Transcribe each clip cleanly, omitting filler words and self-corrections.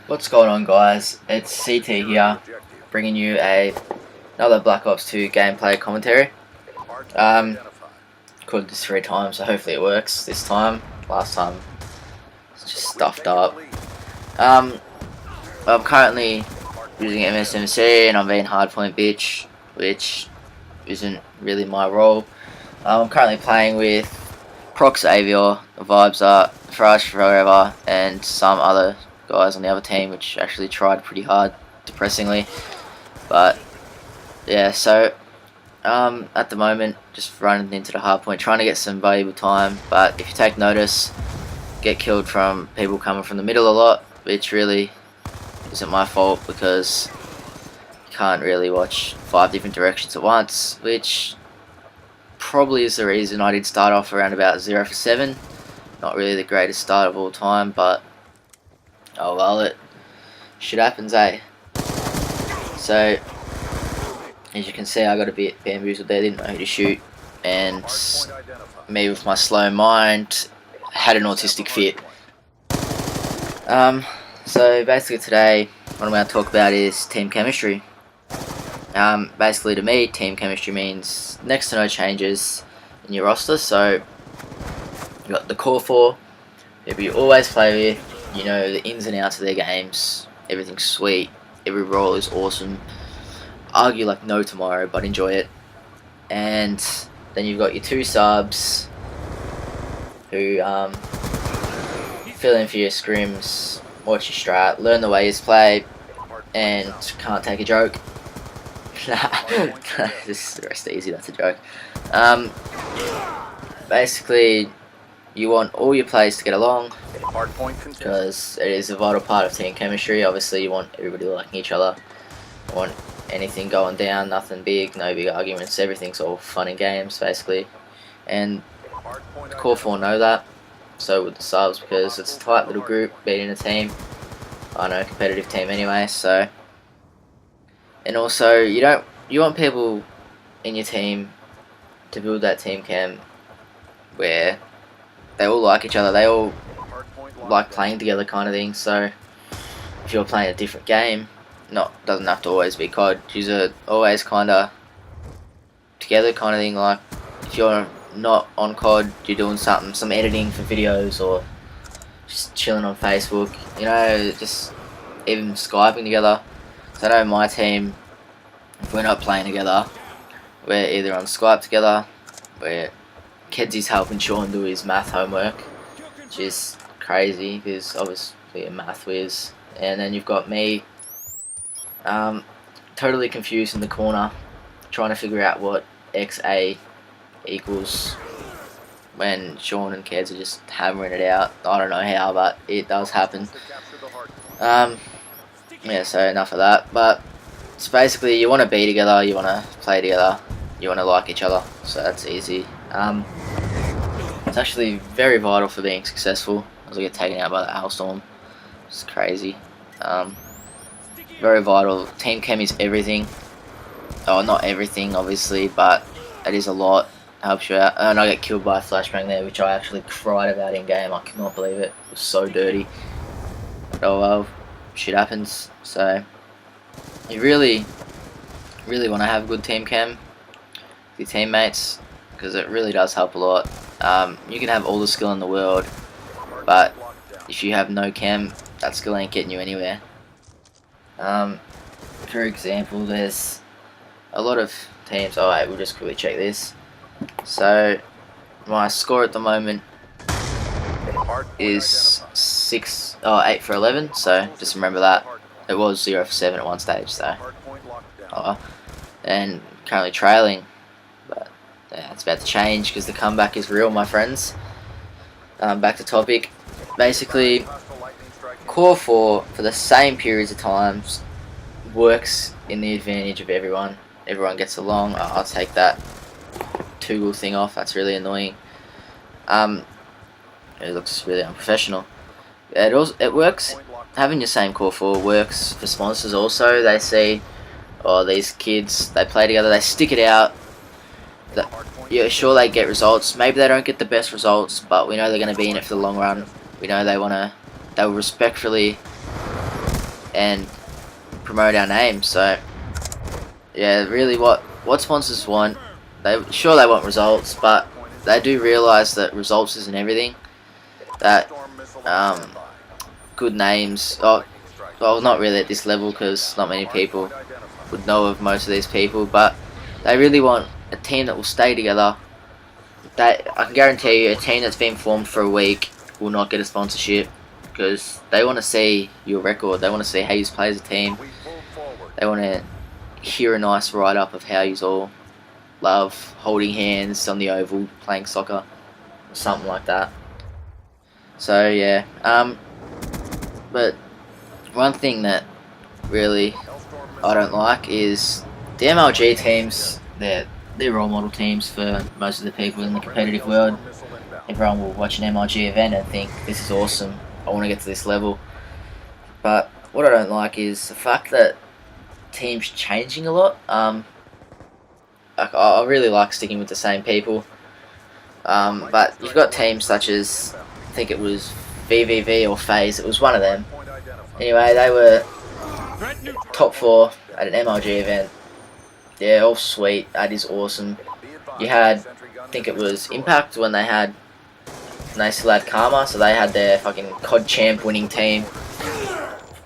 What's going on, guys? It's CT here, bringing you another Black Ops 2 gameplay commentary. Recorded this 3 times, so hopefully it works this time. Last time it's just stuffed up. I'm currently using MSMC and I'm being hardpoint bitch, which isn't really my role. I'm currently playing with Prox Avior, the vibes are Fresh Forever, and some other guys on the other team, which actually tried pretty hard, depressingly. But yeah, so at the moment, just running into the hard point, trying to get some valuable time. But if you take notice, get killed from people coming from the middle a lot, which really isn't my fault because you can't really watch 5 different directions at once, which probably is the reason I did start off around about 0 for 7. Not really the greatest start of all time, but oh well, it shit happens, eh? So as you can see, I got a bit bamboozled there, didn't know who to shoot, and me with my slow mind had an autistic fit. So basically today, what I'm going to talk about is team chemistry. Basically to me, team chemistry means next to no changes in your roster. So you got the core 4, people you always play with. You know the ins and outs of their games. Everything's sweet. Every role is awesome. Argue like no tomorrow, but enjoy it. And then you've got your 2 subs who fill in for your scrims, watch your strat, learn the ways play, and can't take a joke. This is the rest easy. That's a joke. Basically, you want all your players to get along, because it is a vital part of team chemistry. Obviously, you want everybody liking each other. You want anything going down, nothing big, no big arguments. Everything's all fun and games, basically. And the core 4 know that. So with the subs, because it's a tight little group, beating a team. I know, competitive team anyway. So, and also you want people in your team to build that team chem where they all like each other, they all like playing together, kind of thing. So if you're playing a different game, doesn't have to always be COD, you're always kind of together, kind of thing. Like if you're not on COD, you're doing some editing for videos, or just chilling on Facebook, you know, just even Skyping together. So I know my team, if we're not playing together, we're either on Skype together, where Kedsy's helping Sean do his math homework, which is crazy because obviously a math whiz. And then you've got me, totally confused in the corner, trying to figure out what XA equals when Sean and Keds are just hammering it out. I don't know how, but it does happen. Yeah, so enough of that. But it's basically, you want to be together, you want to play together, you want to like each other, so that's easy. It's actually very vital for being successful, as I get taken out by the hailstorm. It's crazy. Very vital. Team chem is everything. Oh, not everything, obviously, but it is a lot. Helps you out. And I get killed by a flashbang there, which I actually cried about in game. I cannot believe it. It was so dirty. But oh well, shit happens. So you really want to have a good team chem with your teammates, because it really does help a lot. You can have all the skill in the world, but if you have no chem, that skill ain't getting you anywhere. For example, there's a lot of teams. Oh wait, we'll just quickly check this. So my score at the moment is 8 for 11. So just remember that. It was 0 for 7 at one stage. So and currently trailing, but yeah, it's about to change because the comeback is real, my friends. Back to topic. Basically, core 4 for the same periods of times works in the advantage of everyone. Everyone gets along. I'll take that toggle thing off. That's really annoying. It looks really unprofessional. It works. Having your same core 4 works for sponsors also. They see, oh, these kids, they play together, they stick it out. You're sure they get results. Maybe they don't get the best results, but we know they're going to be in it for the long run. We know they will respectfully and promote our name. So yeah, really what sponsors want, they want results, but they do realise that results isn't everything. That good names, well, not really at this level because not many people would know of most of these people, but they really want a team that will stay together. That I can guarantee you, a team that's been formed for a week will not get a sponsorship because they want to see your record. They want to see how you play as a team. They want to hear a nice write-up of how you all love holding hands on the oval, playing soccer, or something like that. So yeah, but one thing that really I don't like is the MLG teams. They're role model teams for most of the people in the competitive world. Everyone will watch an MLG event and think, this is awesome, I want to get to this level. But what I don't like is the fact that teams changing a lot. I really like sticking with the same people. But you've got teams such as, I think it was VVV or FaZe, it was one of them. Anyway, they were top 4 at an MLG event. Yeah, all sweet, that is awesome. You had, I think it was Impact when they still had Karma, so they had their fucking COD champ winning team.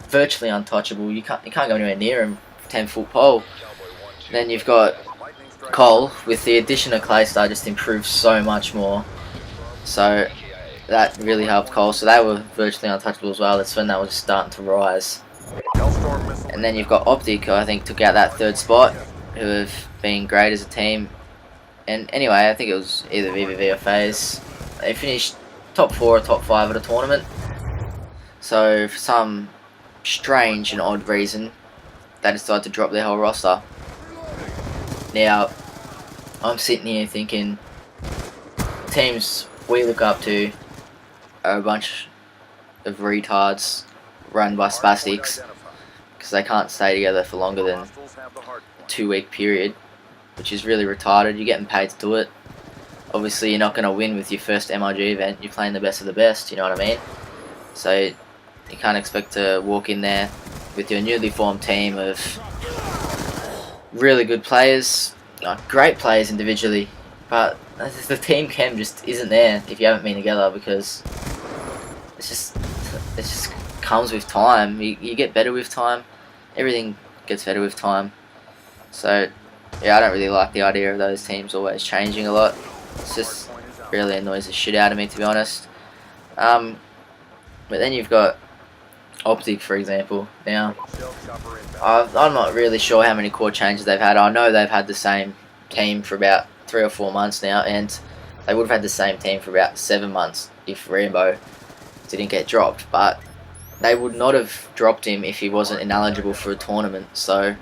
Virtually untouchable, you can't go anywhere near them, 10-foot pole. Then you've got Cole, with the addition of Claystar, just improved so much more. So that really helped Cole, so they were virtually untouchable as well. That's when that was starting to rise. And then you've got Optic, who I think took out that 3rd spot, who have been great as a team. And anyway, I think it was either VVV or FaZe. They finished top 4 or top 5 at a tournament. So for some strange and odd reason, they decided to drop their whole roster. Now, I'm sitting here thinking, teams we look up to are a bunch of retards run by spastics, because they can't stay together for longer than a 2-week period, which is really retarded. You're getting paid to do it. Obviously, you're not going to win with your first MLG event. You're playing the best of the best, you know what I mean? So you can't expect to walk in there with your newly formed team of really good players, great players individually, but the team chem just isn't there if you haven't been together, because it just comes with time. You get better with time. Everything gets better with time. So yeah, I don't really like the idea of those teams always changing a lot. It's just really annoys the shit out of me, to be honest. But then you've got Optic, for example. Now, I'm not really sure how many core changes they've had. I know they've had the same team for about 3 or 4 months now, and they would have had the same team for about 7 months if Rambo didn't get dropped. But they would not have dropped him if he wasn't ineligible for a tournament, so you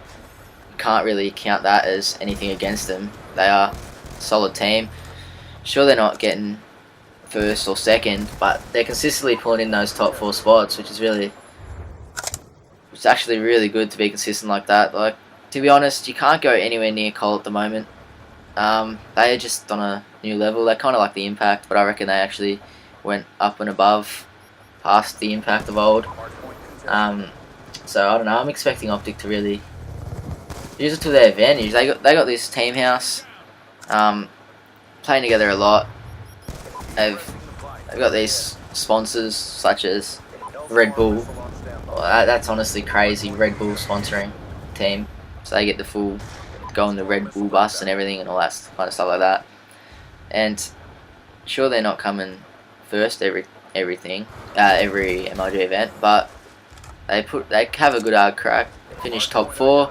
can't really count that as anything against them. They are a solid team. Sure, they're not getting 1st or 2nd, but they're consistently pulling in those top 4 spots, which is it's actually really good to be consistent like that. Like, to be honest, you can't go anywhere near Cole at the moment. They are just on a new level. They're kind of like the Impact, but I reckon they actually went up and above, past the Impact of old. So I don't know. I'm expecting Optic to really use it to their advantage. They got this team house, playing together a lot. They've got these sponsors such as Red Bull. Well, that's honestly crazy. Red Bull sponsoring team, so they get the full go on the Red Bull bus and everything and all that kind of stuff like that. And sure, they're not coming first every MLG event, but they have a good hard crack. Finish top 4,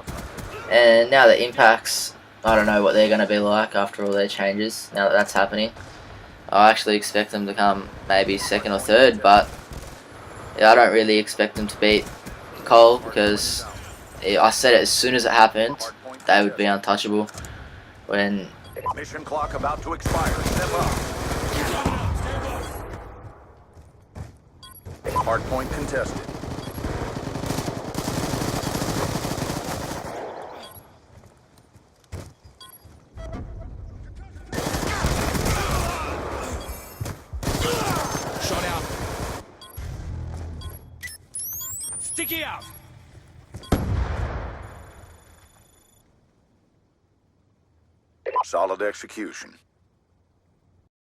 and now the Impacts, I don't know what they're going to be like after all their changes. Now that that's happening, I actually expect them to come maybe 2nd or 3rd, but yeah, I don't really expect them to beat Cole, because I said it as soon as it happened, they would be untouchable. When mission clock about to expire, step up. Hard point contested. Sticky out. Solid execution.